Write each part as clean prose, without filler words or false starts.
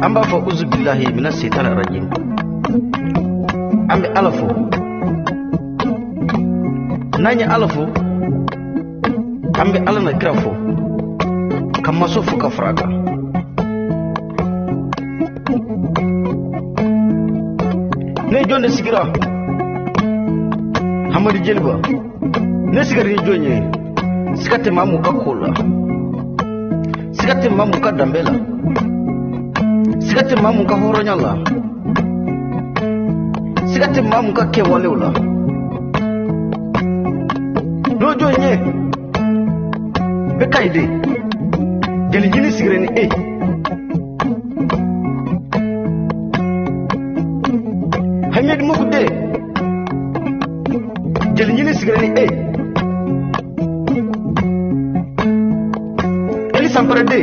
amba fa uzu billahi minas shaitanir rajim ambe alafo nanya alafo ambe alana grafo kama so fuka fraga ne jonde sigira hamadi jelba ne sigari ni jonye sikate mamu kakola sikate mamu ka dambela sikate mamu ka horonyala sikate mamu ka kewalewla no jonye be kayde jeli jini sigire ni Hamid Mukude jeli jini sigire ni Eli Samparade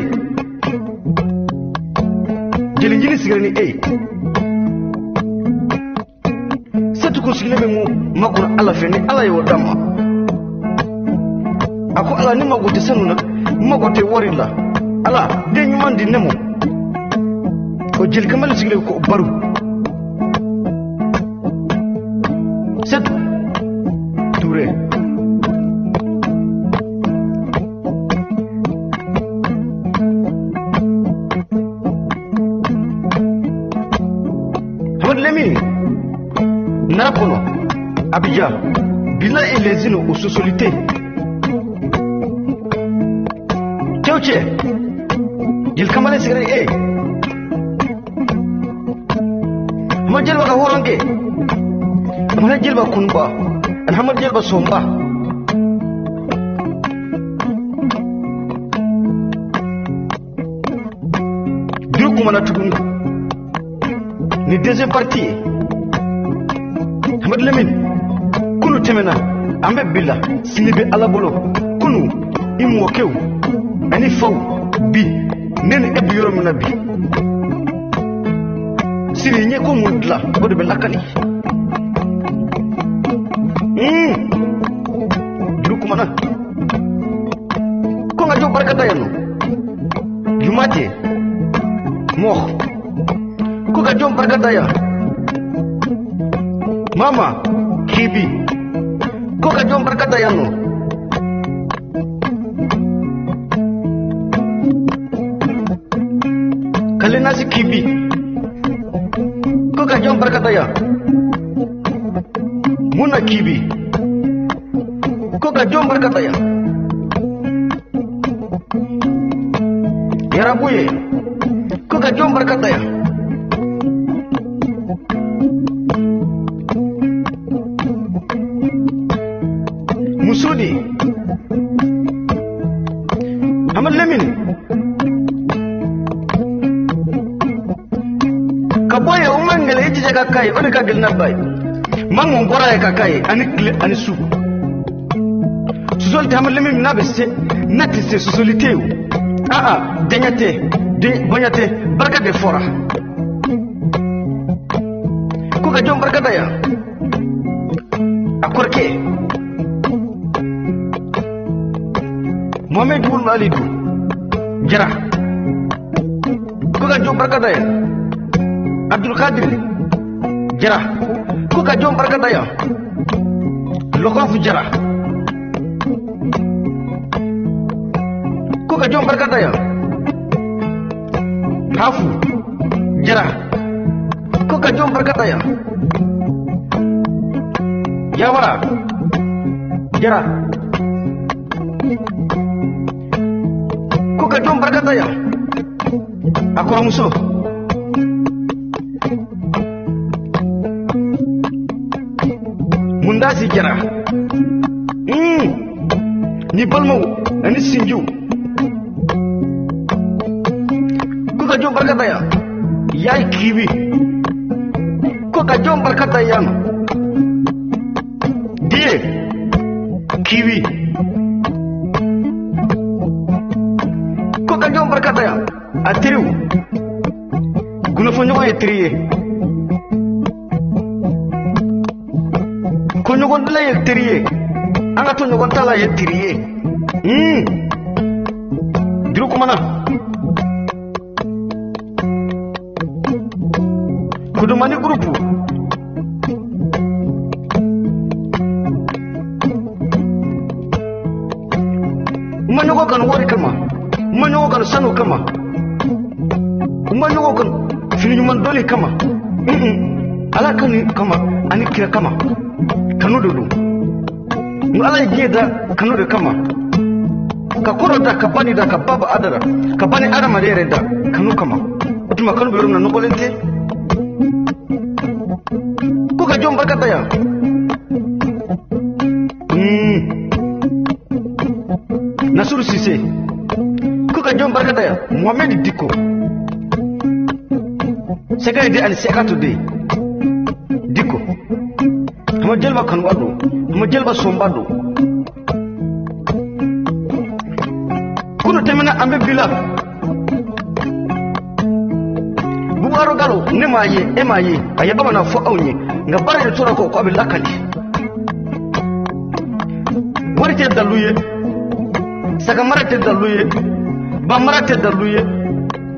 jeli jini sigire ni setu ko sigile be mu makura ala feni ala yo dama ako ala ni magote senuna magote warilla ala de nyumandi nemo ko jeli kamal sigile ko baru set touré hamad lemi narakono abidjan bila elezino au société Tchauche jil kamale sigare hamad jelba ka horonge hamad jelba kunba hamad jelba somba du kumana tugun ni deuxième partie hamad lemin kunu temena ambe billa sinibe alabolo kunu imu wakew ani faw bi nen ebi yoro mena bi siri nye ko mudla bodo be lakali du kumana ko nga jo barkata yano jumate moh ko ga jom barkata ya mama kibi ko ga jom barkata yano kale nasi kibi ko ga jom barkata ya muna kibi ko ga jom barkata ya yarabuye ko ga jom barkata ya musudi hamad lemin kaboye umangale ejije kakai oni kagel nabai mango ngora ya kakai ani su susolite hamad lemin nabeste natiste susolite denyate de bonyate barka de fora ko ga jom barka daya akorke Mohamed Wul Malidu jara ko ga jom barka daya Abdul Qadir jara ko ga jom barka daya Lokof jara ko ga jom barka daya Hafu jara ko ga jom barka daya Yawara jara ko ga jom barka daya akwa muso mundasi jara ni balmo ani sinju ko ga jom barka daya yai kiwi ko ga jom barka daya die kiwi ko ga jom barka daya atriu guna fonyo ko etriye ko nyogon dala etriye anga to nyogon tala etriye diru ko mana mani grupu manyogo kan wari kama manyogo kan sanu kama manyogo kan fini man dole kama ala kan kama ani kira kama kanu dudu mu ala jeda kanu de kama ka koro da ka bani da ka baba adara ka bani adama de reda kanu kama utuma kanu birum na nokolente ko ka jom barkata ya Nasuru Sise ko ka jom barkata ya Mohamed Diko seka de al sekatu de Diko hama jelba kan wado hama jelba sombado kuno temena ambe bila buwaro galo ne maye e maye ayaba na fo awnye nga bare tora ko abil lakali wari te daluye saka mara te daluye ba mara te daluye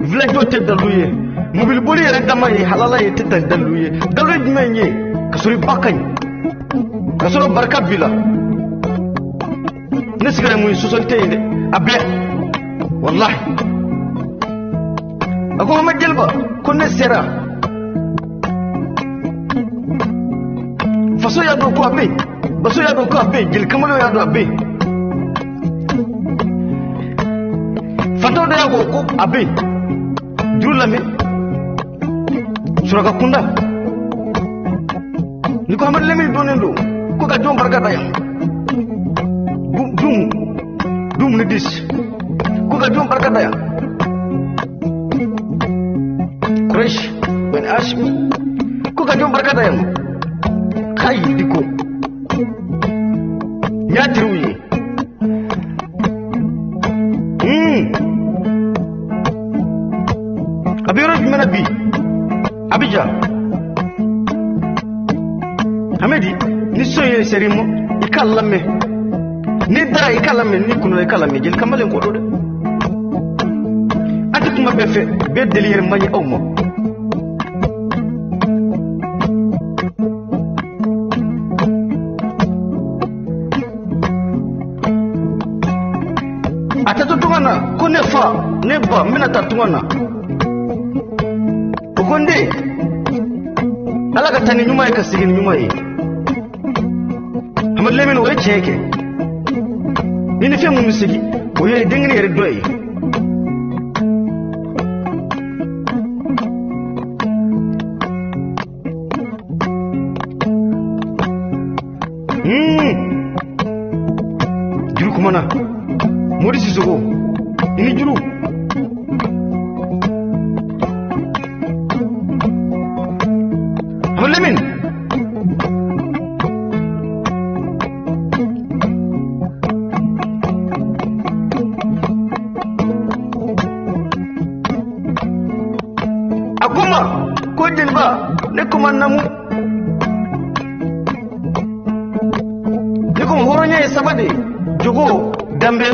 village te daluye mobil boli yere dama yi halala yi te daluye daluye dimenye kasuri bakany kasoro barka bila nesigara mu société inde abe wallahi ako ma jelba ko ne sera faso ya do ko abe baso ya do ko abe jil kamalo ya do abe fato da ya ko abe julame suraka kunda ni ko amal lemi donendo ko ka jom barkata ya dum ni dis ko ka jom barkata ya Quraish ben Ashmi ko ka jom barkata ya kai diko nyatiruye abiro mena bi abija Hamedi ni soye serimo ikallame ni dara ikallame ni kuno ikallame jil kamalen ko do de ati kuma befe be delire mani awmo atatu tungana ko ne fa ne ba mina tatungana ukonde alaka tani nyuma ka sigin nyuma yi amma lemen wo cheke ni fe mu musigi o ye dingini yere doyi juru kumana modi sisoko ini juru lemin akuma ko jenba ne kuma namu ne kuma horonya ya sabade jogo dambe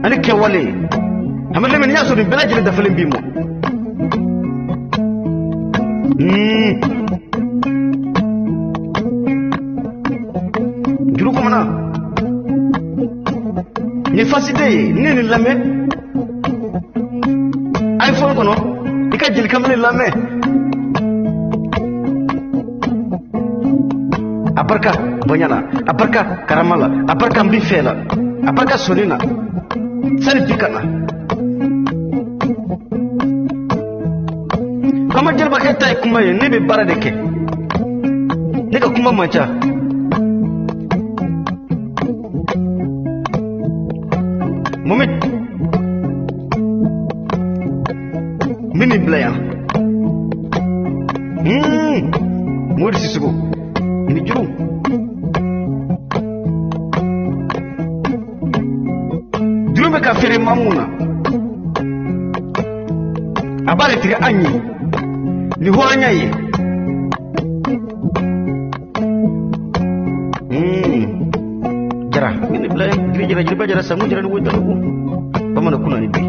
ani kewale hamale min yaso ni belaji da falin bimo juru komana ni faside ni lame iPhone kono ika jil kamale lame aparka bonyana aparka karamala aparka mbifela aparka sonina sani pikana kama jelba eta kuma ye ne be bara de ke ne ka kuma macha Mohamed mini blaya modi sisugo ni juru me ka fere mamuna abare tiri anyi ni ho anya ye jara mini blaya jira jira jira jara samu jira ni wo talu pamana kuna ni bi